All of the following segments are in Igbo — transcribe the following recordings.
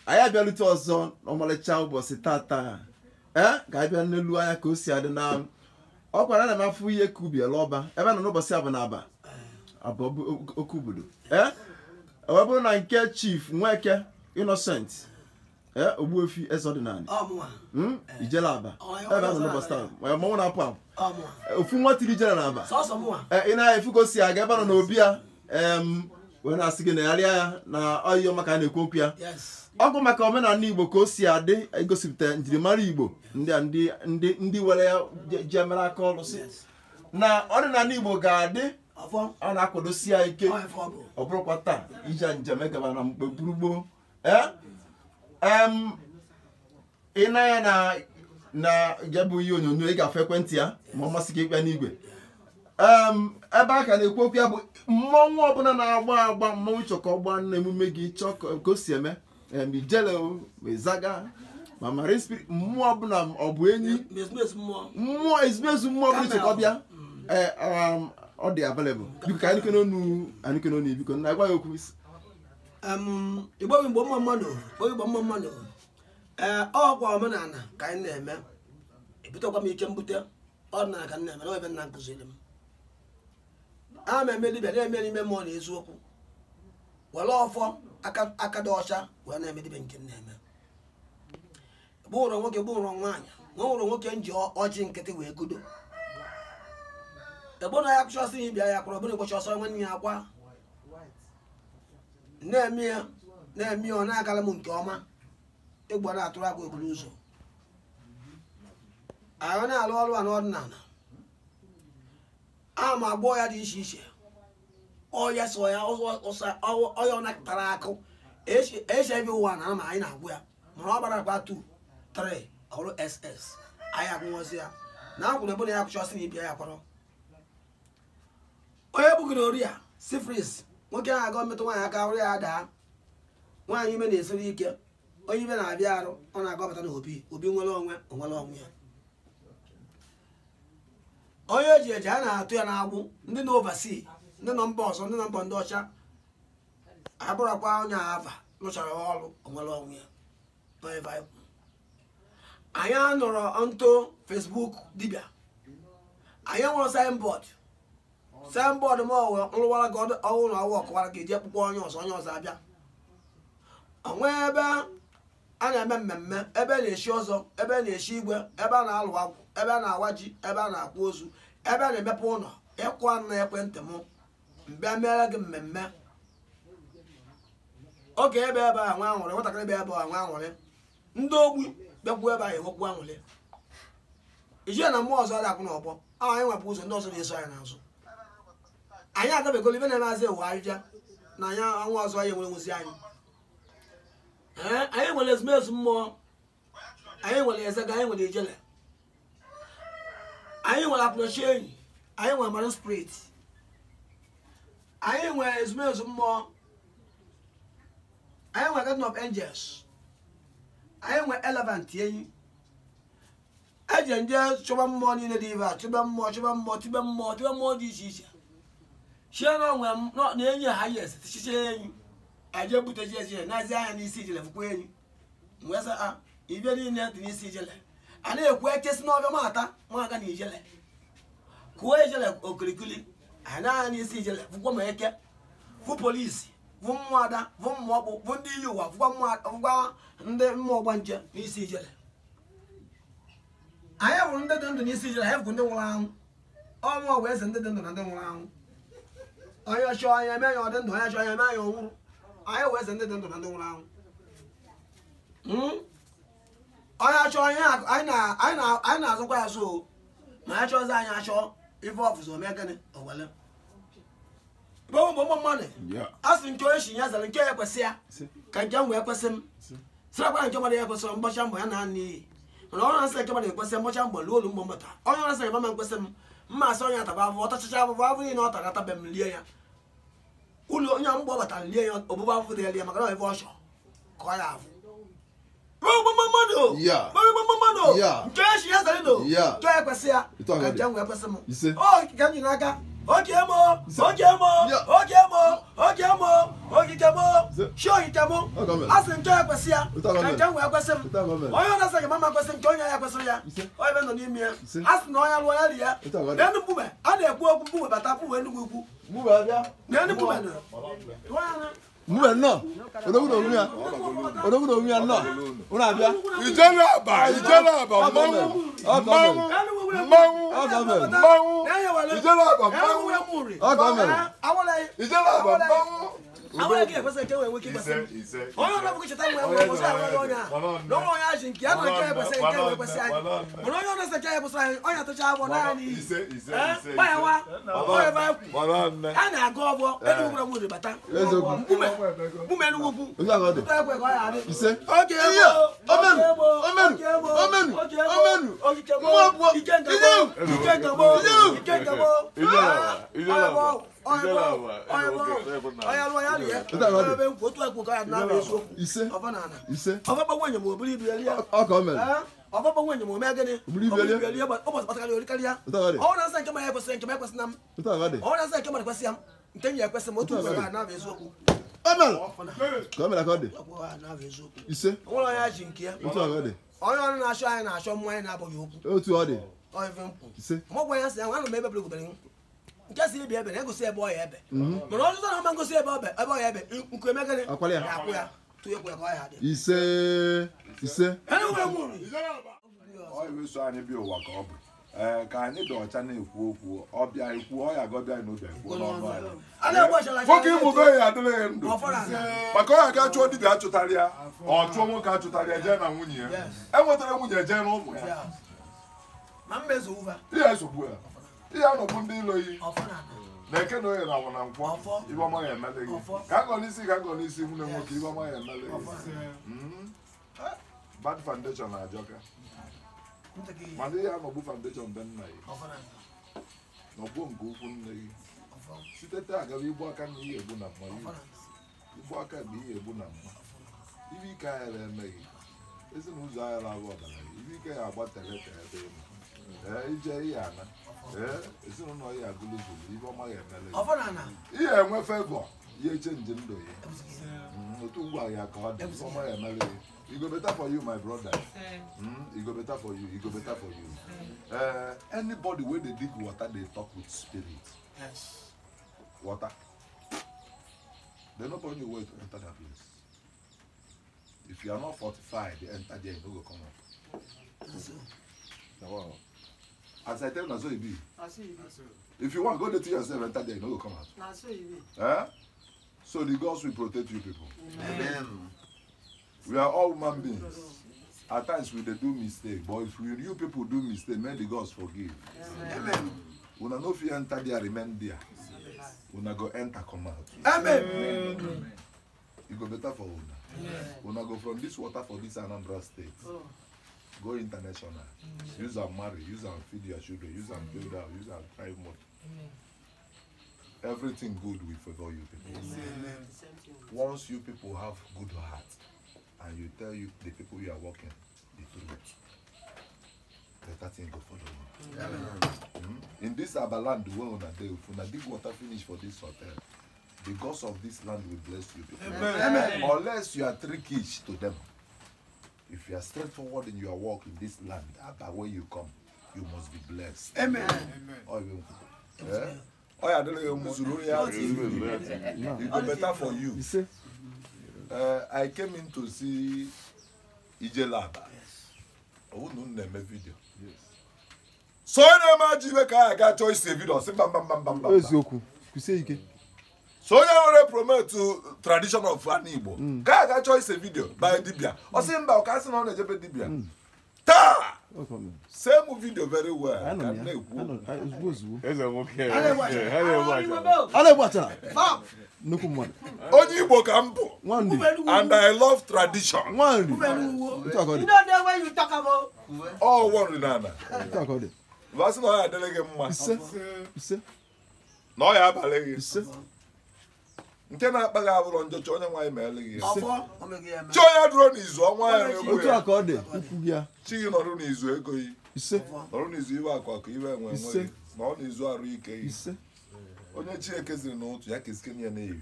I have a little son, normally child was a tata. Gabia Nelu, I si adị na ọkwara na mafu ihe kubi eloba ebe na n'ụbọchị abụnaba abụ okubudu ewebụrụ na nke chief Nweke Innocent Ogbuefi Eze Odinani Ijele Abba ebe na n'ụbọchị taa ma mụ na-apụ apụ ofu nwa tiri Ijele na Abba ị na-efu ka o si aga ebe na obi ya wee na-asị gị na ya rịa ya na ọyịyọ maka a na-ekwu okwu ya ọgụ maka omenala Igbo ka o si adị egosipụta njirimara Igbo ndị were ya ji emere aka ọrụ si na ọdịnala Igbo ga-adị ọ na-akwadosi ya ike ọ bụrụkwa taa ije njem gaba na mgbe gburugburu ị na ya na ya bụ ihe onyonyo ị ga-afụ ekwentị ya ma ọ masị gị ịkpịa n'igwe ebe a ka na-ekwu okwu ya bụ mmọnwụ ọbụla na-agba mmọnwụ chọkọ ọgba na emume gị chọọ ka o si eme Ijele Ezaga ma Marine Spirit mmụọ ọbụla ọ bụ enyi mmụọ ezumezu mmụọ ọbụla chọkọ bịa ọ dị available biko ka anyị kene onu biko na agwa ya okwu isi Igbo mma mmadụ ọkwa omenala ka anyị na-eme ebutekwa m ike mbute ọdịnala ka anyị na-eme na ebe nna nkụziri m a na-eme dibịa na-eme n'ime mmụọ na eziokwu were ọfọ aka dị ọcha wee na-eme dibịa nke na-eme bụrụ nwoke bụrụ nwaanyị nwụrụ nwoke nji ọjị nkịtị wee gudo ebe na ya kụchọsị ihe bịa ya kwụrụ ọbụla ụbọchị ọsọ nwanne ya akwa na-eme ọ na-agala m nke ọma ịgba na-atụrụ agwa eburu ụzọ anyị na-alụ ọrụ a n'ọdịnala a ma agbọ ya dị iche iche ọya so ya ọya ọ nakọtara akụ HIV ụwa na ama anyị na-agwụ ya mana ọ gbara akpa 2 3 ọrụ SS anyị agwụnwozi ya na akwụrụ ebe na ya kụchọsị na ibia ya kwarọ onye bugoro ori ya syphilis nwoke ahụ aga metụ nwaanyị aka ọrụ ya daa nwaanyị ime na-esiri ike onye ibe na-abịa arụ ọ na-agọpụta na obi nwere onwe ya onye eji eji a na-atụ ya n'agbụ ndị na ovasi ndị nọ mba ọzọ ndị na mba ndị ọcha abụrụkwa onye ava rụchara ọrụ onwere onwe ya anyị anọrọ ntụ Facebook dibịa anyị nwere signboard ma nrụwara gị ọhụrụ na ọwụ ọkụwara ga eji ekpukpe onye ọzọ abịa onwe ebe a na-eme mmemme ebe na-eshi ọzọ ebe na-eshi igwe ebe a na-alụ agwụ ebe a na-awa ji ebe a na-akwa ozu ebe a na-emepe ụlọ ịkwa na ekwentị m mbịa mere gị mmemme oge ebe a nwa anwụrị nwatakịrị ebe a nwa anwụrị ndị ogbi bịakwu ebe a ewekwu anwụrị ijie na mmụọ ọzọ dị akwụ n'ọgbọ anyị nwepụ ụzọ ndị ọzọ na-eso anyị n'azụ anyị agabegolo ibe na-emazi ewu ahịhịa na anya anwa ọzọ anyị nwere nwụzi anyị anyị nwere ezumezu mmụọ anyị nwere Ezaga anyị nwere Ijele anyị nwere apụnachi enyi anyị nwere Marine Spirit anyị nwere ezumezu mmụọ anyị nwere Garden of Angels anyị nwere Elephant enyi eji nje chọba mmụọ niile dị ibe a chọba mmụọ tibe mmụọ dị iche iche shie na onwe m na-enyi ha yes tichiche enyi aje buteji eje na-azi anya n'isi Ijele fukwa enyi mgbe sa ibe niile dị n'isi Ijele a na-ekwu ekesi n'ọbịa mata nwaga na Ijele kwuo Ijele okirikiri a na-anya n'isi Ijele fukwa ma eke fụ polisi fụ mmụada fụ mmụọkpụ fụ ndị iyi ụwa fụkwa ndị mmụọ gba nje n'isi Ijele anyị hụrụ ndị dị ndụ n'isi Ijele anyị fụkwa ndị nwụrụ anwụ ọnwụ ọgwụ eze ndị dị ndụ na ndị nwụrụ anwụ onye chọọ anya eme anya ọ dị ndụ onye chọọ anya eme anya ọnwụrụ anyị wee eze ndị dị ndụ na ndị nwụrụ anwụ onye achọ anyị na-azụkwa ya so ma ya chọọzi anyị achọ ife ọfụzụ ome gịnị owele gbogbo mmadụ a sị nke onye shi ya zara nke ya ekwesị ya ka nke m wee kwesị m sirakwa nke mmadụ ya ekwesị m mbọcha mbọ ya na n'iyi mana ọrụ na-asị nke mmadụ ekwesị mbọcha mbọ luo olu mgbọ mbọta onye ọrụ asị mama ekwesị m mma asị onye ataba abụọ ọtachacha abụbụ abụ niile ọ tara atabe m lie ya ụlọ onye mgbe ọ batara lie ya ọbụbụ abụbụ dị ya maka na ebe ọchọ ka ọ ya afụ gbogbo mmadụ Salino. Yeah. Mano. Yeah. Josh Salino. Yeah. Joy Passia. It's all right. Oh, can you naga? Okay, mo. Okay, mo. Okay, mo. Okay, mo. Okay, mo. Show it, mo. As in Joy Passia. Can you wear Passam? Oh, you know, say, Mamma Passam, join your Passia. Oh, I don't know. Ask no lawyer. Then the woman. I didn't walk with a tapu and woo. Move out there. Then the woman. Move no. Ijele Abba, Ijele Abba, I want to get a second week. Oh, no, we should tell you what was no one has in Kiana. I have to travel on and I go over everyone would but just see baby, I go say boy ebe. But all the time I go say boy ebe. Unku emeka ni. Akwale. Akwya. To ye kwa ya de. Ise. Anyway mo. Oh, we so ani bi o wa ka obu. Ka ani do cha na ekwu okwu. Obia ekwu o ya go bia no be ekwu no no. Ana bo shala. Foki mu be ya dele ndo. Maka o ya ga chu odi bi achutari ya. O chu mo ka achutari ya je na nwunye ya. Enwetara nwunye je na umu ya. Ma mmezo uva. Iya so bu ya. Iya no bu ndi lo yi. Neke no era wona nkwo. Ibo ma ya mele gi. Ka go nisi hu na nwoke ibo ma ya mele gi. Bad foundation na ajoka. Mande ya no bu foundation ben na yi. No bu ngu fu nne yi. Sitete aga bi bu aka ni egbu na mma yi. Ibu aka bi egbu na mma. Ibi ka ya le eme yi. Ezi na uzo ya la bo da yi. Ibi ka ya agba tele ebe yi. Ije ya na. Ezi no ya agulu zulu. Ibo ma ya mele gi. Ofanana. Ihe enwe favor. Ye change ndo yi. Otu ngwa ya ka ọ dị. Ibo ma ya mele gi. It go better for you, my brother. It go better for you. It go better for you. Anybody where they dig water, they talk with spirit. Yes. Water. They not on your way to enter that place. If you are not fortified, they enter there, you go come up. Wow. As I tell you, so it be. If you want, go there to yourself, enter there, you go come out. So the gods will protect you people. Amen. We are all human beings. At times we do mistake, but if you people do mistake, may the gods forgive. Amen. When I know if you enter there, remain there. When I go enter, come out. Amen. You go better for Una. When I go from this water for this Anambra state, go international. Use and marry, use and feed your children, use and build out, use and thrive more. Everything good will favor you people. Once you people have good heart, and you tell you the people you are working the truth, better thing go follow you. In this Abba land, the world on a day, if you dig water finish for this hotel, the gods of this land will bless you people. Amen. Unless you are trickish to them. If you are straightforward in your work in this land, Abba, where you come, you must be blessed. Amen. Oh, yeah, it go better for you. I came in to see Ijele Abba. Oh, no, name video. Yes. So, I got choice video. So, you promote to tradition of an Igbo. I got choice video by Dibia. Or same by casting on a Dibia. Ta! Same video very well. I know. Eze okay. Ale wacha. Nuku Only Igbo campo. And I love tradition. You know the way you talk about. Oh, one nana. Talk about it. What's no I delegate ma. Ise. No ya balegi. Ise. nke na-akpa gị abụrọ njọcha onye nwaanyị ma eleghị ya chi Ọfọ onye dụrụ n'izu ọnwa ya na-egbu otu ya a ka ọ dị ukwu gị ya chi gị nọrụ n'izu ego yi ise nọrụ n'izu iwe akụ akụ iwe enwe enweghị na ọ n'izu arụ ike yi ise onye chi ekeziri n'ụtụ ya kezike ya n'evi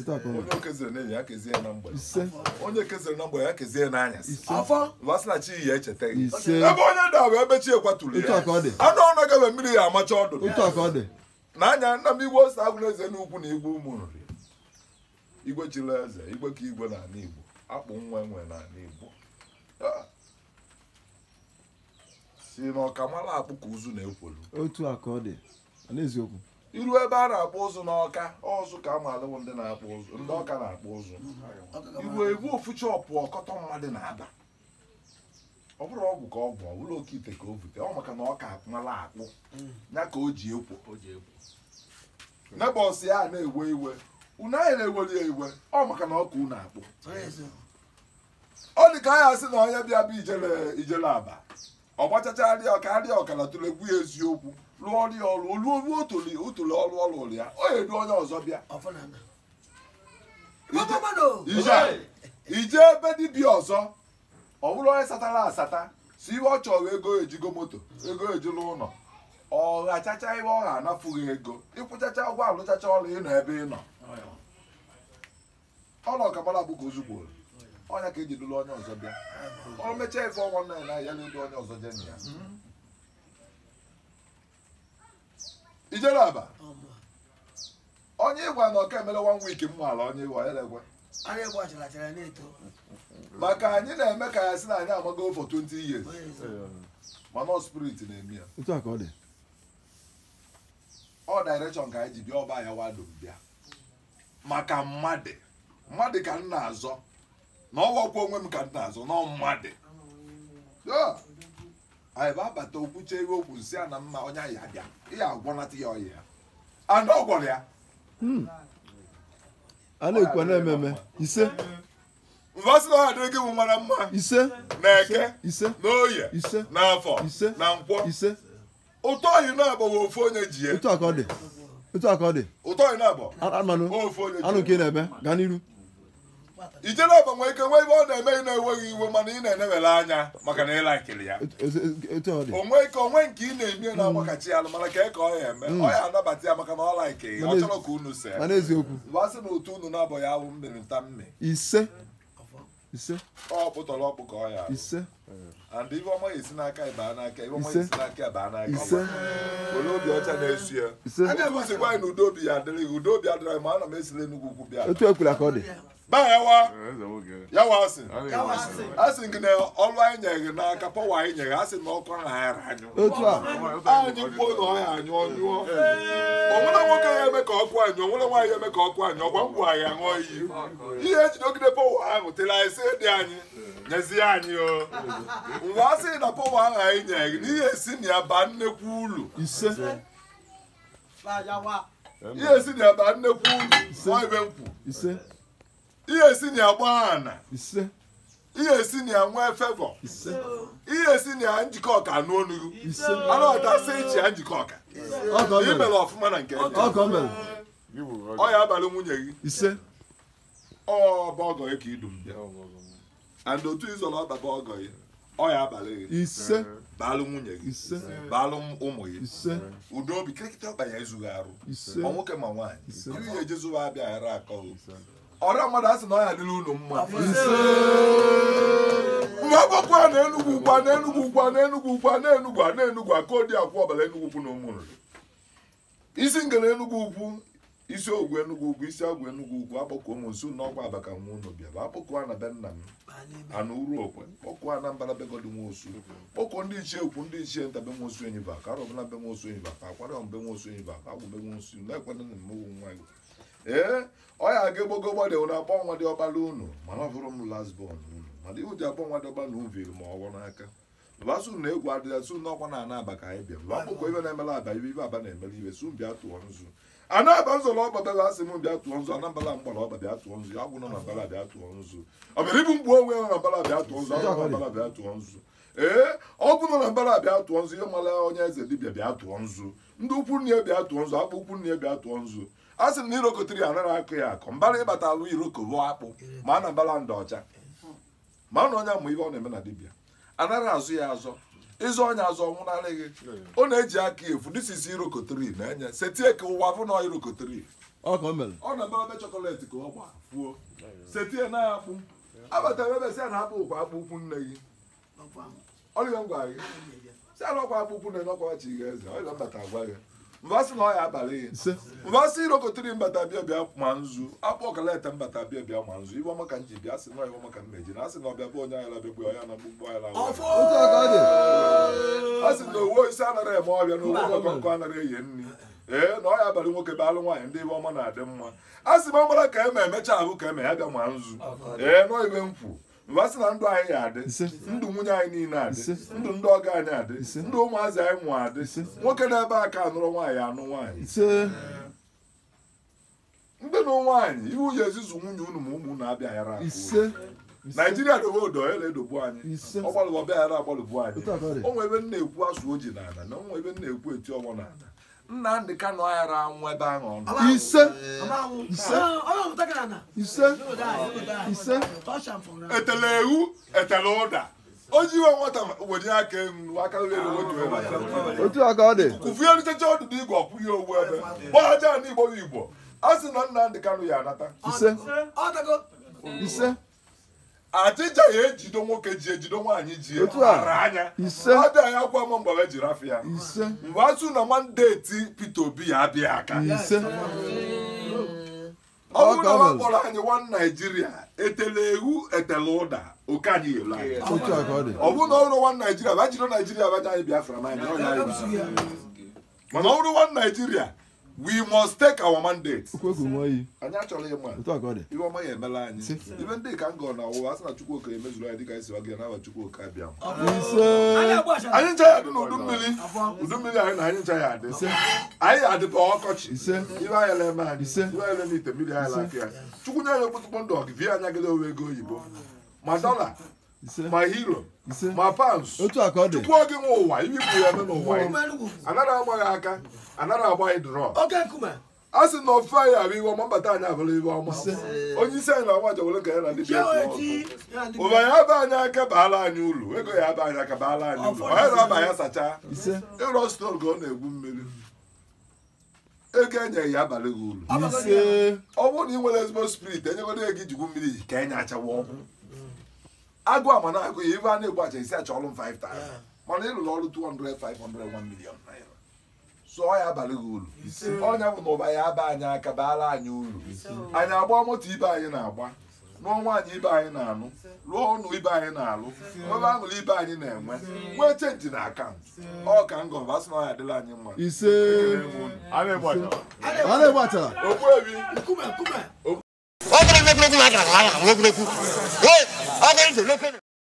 otu a ka ọ onye okeziri n'evi ya kezie ya na mgbede ise onye keziri na mgbede ya kezie ya n'anyasị Ọfọ vasị na chi ya echeta gị ise ebe onye da wee ebe chi ekwaturu otu a ya ka ọ dị anụ ọnụ gabe mmiri ya amacha ọdụ otu a ka ọ dị na anya nna m igwe ose agwụ eze n'ugwu na igwe ụmụ nri igwe chiri eze igwe ka igwe n'ala Igbo akpụ nwa enwe n'ala Igbo si na ọkamala akpụ ka ụzụ na-ekwolu otu a ka ọ dị n'eziokwu iru ebe a na-akpụ ụzụ n'ọka ọzụ ka a malụwụ ndị na-akpụ ụzụ ndị ọka na-akpụ ụzụ iwu egwu ofu chọpụ ọkọtọ mmadụ na-aba ọ bụrụ ọgwụ ka ọgwụ ọ bụrụ oke ite ka o bute ọ maka na ọka akpụmala akpụ ya ka o ji ekwo nebọs ya na-ewe iwe unu anyị na-eweli ya iwe ọ maka na ọka unu akpụ ọ dị ka anyị asị na onye bịa bụ Ijele Abba ọ gbachacha adị ọka adị ọkara tụlegbu ya eziokwu lụọ ọrụ ya ọrụ oluo otole ọrụ ọrụ ya ọ edu onye ọzọ bịa ije ebe dibịa ọzọ ọ bụrụ onye satara asata si ihe ọ chọrọ ego ejigo moto ego ejila ụlọ ọ ghachacha ihe ọ ga-anafughị ego ịkwụchacha ụgwọ alụchacha ọrụ ịnọ ebe ị nọ ọnụ ọkamara bụ ka ozugbo ọnya ka eji dụrụ onye ọzọ bịa ọ mechaa ife ọnwa nna ya ya na-edu onye ọzọ jeni ya Ijele Abba onye ịgwa na ọka emere 1 week m ala onye ịgwa ya na-egwe maka anyị na-eme ka ya si na anyị amago for 20 years mana spirit na-eme ya otu a ka ọ dị ọ direction ka anyị ji bịa ọba ya wado bịa maka mmadụ ka m na-azọ na ọwọkwa onwe m ka m na-azọ na mmadụ anyị bụ abata okwuche iwe okwu nsị a na mma onye anyị abịa ihe agwọnata ya ọya ya ana ọ gwọrọ ya a na-ekwu na-ememe ise mvasị na ọha dịrị gị bụ mara mma ise na eke ise na oye ise na afọ ise na nkwọ ise ụtọ oyi na-agbawa ofu onye ji ya otu a ka ọ dị otu a ka ọ dị ụtọ oyi na-agba anụ ofu onye anụ ka ị na-eme gaa n'iru Ijele Abba nwere ike nwee ebe ọ na-eme ị na-enweghị iwe mana ị na-enewere anya maka na ịla nkiri ya otu ọ dị onwe ike onwe nke ị na-eme na-agbakachi alụ mana ka ọ ya eme ọ ya anabata ya maka na ọ like ọ chọrọ ka unu see mana eziokwu basị na otu unu na-abụghị ahụ mmiri nta mme ise ise ọ pụtara ọkpụ ka ọ ya ise and ife ọma esi n'aka ịba n'aka ife ọma esi n'aka ịba n'aka ise ole obi ọcha na-esu ya ise a na-egosikwa anyị na udo obi ya adịrịghị udo obi adịrịghị ma ana m esile Enugu ukwu bịa otu ekwula ka ọ dị baa yawa asị gị na ọrụ anyị nyere gị n'aka pọwa anyị nyere asị na ọkụ ahụ ghara anyụ otu a anyị mkpụọ na ọya anyụ ọnyụọ onwere nwoke ya eme ka ọkụ anyụ onwere nwaanyị eme ka ọkụ anyụ ọgba mkpụ anyị aṅụọ iyi ihe ejidogide pọwa ahụ tere anyị sị dị anyị nyezie anyị o mgbe a sị na pọwa ahụ anyị nyere gị n'ihe esi na ya baa nnekwu ulu ise ihe esi na ya baa nnekwu ulu nwa ibe nkwu ise ihe esi na ya gbaa ana ise ihe esi na ya nwee fevọ ise ihe esi na ya njikọ ọka n'onu ise anụ ọta sị ichi ya njikọ ọka imere ọfụma na nke ọkọ mere ọ ya abalị nwunye gị ise ọ bụ ọgọ ya ka idum bịa and otu ịzọrọ ọbaba ọgọ ya ọ ya abalị gị ise baalụ nwunye gị ise baalụ ụmụ gị ise udo obi kirikịta ọkpa ya ezughị arụ ise ọ nwoke ma nwaanyị ise iri ya ejezuwa abịa ghara akọ ọrịa mmadụ asị na ọ ya dịrị unu mma ise mgbe agbakwa na Enugu ugwa na Enugu ugwa na Enugu ugwa na Enugu a na Enugu aka odi akwụ ọbara Enugu ukwu na ụmụnri isi ngere Enugu ukwu isi ogwu Enugu ugwu isi agwụ Enugu ugwu akpọkọ ụmụ nso n'ọkwa Abaka nwa unu bịa bụ akpọkọ na be nna m ana uru okwe kpọkọ Anambra begodi nwa osu kpọkọ ndị ichie okwu ndị ichie nta be nwa osu enyiba ka arọbụla be nwa osu enyiba ka akwara be nwa osu enyiba ka agwụ be nwa osu na-ekwena na mmewu nwa gị ọ ya aga egbogo gbadị na akpọ nwa dị ọkpala unu mana ọ bụrụ m lasbon unu mana ihu ji akpọ nwa dị ọkpala uviri ma ọwọ n'aka basụ na egwu adịla su n'ọkwa na ana Aba ka anyị bịa mgbe akpụkọ ibe na-emela Aba ibe Aba na-emere ibe su bịa tụọ nzu ana Aba nzọ na ọba bela asị m bịa tụọ nzu Anambra mgbara ọba bịa tụọ nzu ya gwụ nọ na mbala bịa tụọ nzu ọ bịara ibu mgbe onwe ya na mbala bịa tụọ nzu agwụ na mbala bịa tụọ nzu ọgwụ nọ na mbala bịa tụọ nzu ihe mara onye eze dibịa bịa tụọ nzu ndị ukwu nne bịa tụọ nzu akpụ ukwu nne bịa tụọ nzu a sị na iroko 3 anaghị akụ ya akọ mbara ịbata alụ iroko bụ akpụ ma a na mbala ndụ ọcha ma na onye amụ ihe ọ na-eme na dibịa anaghị azụ ya azọ ịzụ onye azọ nwụnarịghị ọ na-eji aka efu disisi iroko 3 na-enye setie ka ụwa bụ na iroko 3 ọ na-eme chokoleti ka ọ gba fuo setie na akpụ abatara ebe si a na-akpụ ụkwa akpụ ukwu nne gị ọrịa ngwa gị si a na ọkwa akpụ ukwu nne n'ọkwa chi gị eze ọrịa mbata agwa gị mgbe asị na ọ ya abalị gị mgbe asị iroko 3 mbata bịa bịa ma nzu akpụ ọkalete mbata bịa bịa ma nzu iwe ọmaka nji bịa asị na iwe ọmaka mmeji na asị na ọbịa bụ onye agha bịagbu ya na gbugbu agha asị na owo isi anaghị eme ọbịa na owo ọkọnkọ anaghị eye nri na ọ ya abalị nwoke bụ alụ nwaanyị ndị iwe ọma na-adị mma a sị ma mara ka eme emecha ahụ ka eme ya bịa ma nzu nọ ibe nkwu mgbe asị na ndụ anyị ya adị ndụ nwunye anyị niile adị ndụ ndị ọga anyị adị ndụ ụmụazị anyị nwụ adị nwoke na-ebe aka anụrụ nwaanyị anụ nwaanyị ndị na nwaanyị ihe uye ezizu nwunye unu ma ụmụ na-abịa yara Naijiria dobe odo ele edogbu anyị ọ gbalụbọ ọbịa yara agbalụbụ anyị onwe ebe nna ekwu asụ oji na ana na onwe ebe nna ekwu eti ọgbọ na ana Nnamdị Kanụ ayara anwụ ebe ahụ ọnụ ise etele ewu etele ụda o jiwe nwata wenye aka elu aka otu aka ọ dị kụfie nchecha ọdụdụ igwe ọkwụghị owu ebe gbaja na Igbo a sị na Nnamdị Kanụ ya anata ise Atịja ya ejido nwoke ji ejido nwaanyị ji ara anya abịa ya gwa m mgbe ejiri afọ ya mgbe asụ na mandeti Peter Obi ya abịa aka ọ bụrụ na ọ kpọrọ anyị nwa Naijiria etele ewu etele ụda oke anyị elu anyị ọ bụrụ na ọ bụrụ nwa Naijiria ba jiri Naijiria baja anyị Biafra n'anya mana ọ bụrụ nwa Naijiria we must take our mandate. Anyị achọrọ ịma ihe ọma ya emela anyị ibe ndị ka m gọrọ na ụwa asị na Chukwuoka emezuru anyị dịka esi gị na Chukwuoka abịa anyị ncha ya adị na udu mmiri anyị na anyị ncha ya adị anyị adịba ọkọchị ibe anyị na-eme anyị ibe anyị na ite mmiri anyị laka ya Chukwu nye anyị okpotụkpọ ndụ ọgịvie anya gịle owe ego oyibo ma dọla ma hero ma pounds Chukwu oge nwe ụwa ibe ikwu ya eme n'ụwa anaghị agbaghị aka anaghị agba anyị drọ a sị na ofe anyị abụ iwe ọma mbata anyị abụrụ iwe ọma onye isi anyị na-agwa jawere ka ya na ndị ụba ya aba anyị aka baala anyị ulu ego ya aba anyị aka baala anyị ulu onye na-aba ya sachaa ịrọ stol ka ọ na-egwu mmiri ego enyeghị ya abalị gị ulu ọ bụrụ na ị nwere ezigbo spirit enyegodo ego ijigwu mmiri ka enye achawa ọgwụ agụ ama na agụ ya ibe a na-egbu acha isi achọ ọrụ 5,000 mana ịlụrụ ọrụ 200 500 1 million naira so ọ ya abalị gị ulu ọnya bụ na ụba ya aba anyị aka baala anyị ulu anyị agba moto ibe anyị na-agba nụọ nwaanyị ibe anyị na-anụ lụọ ọnụ ibe anyị na-alụ ebe aṅụrụ ibe anyị na-enwe nwee chenji na akaụntụ ọ ka ngọba asị na ọ ya adịla anyị mma Ogbuebi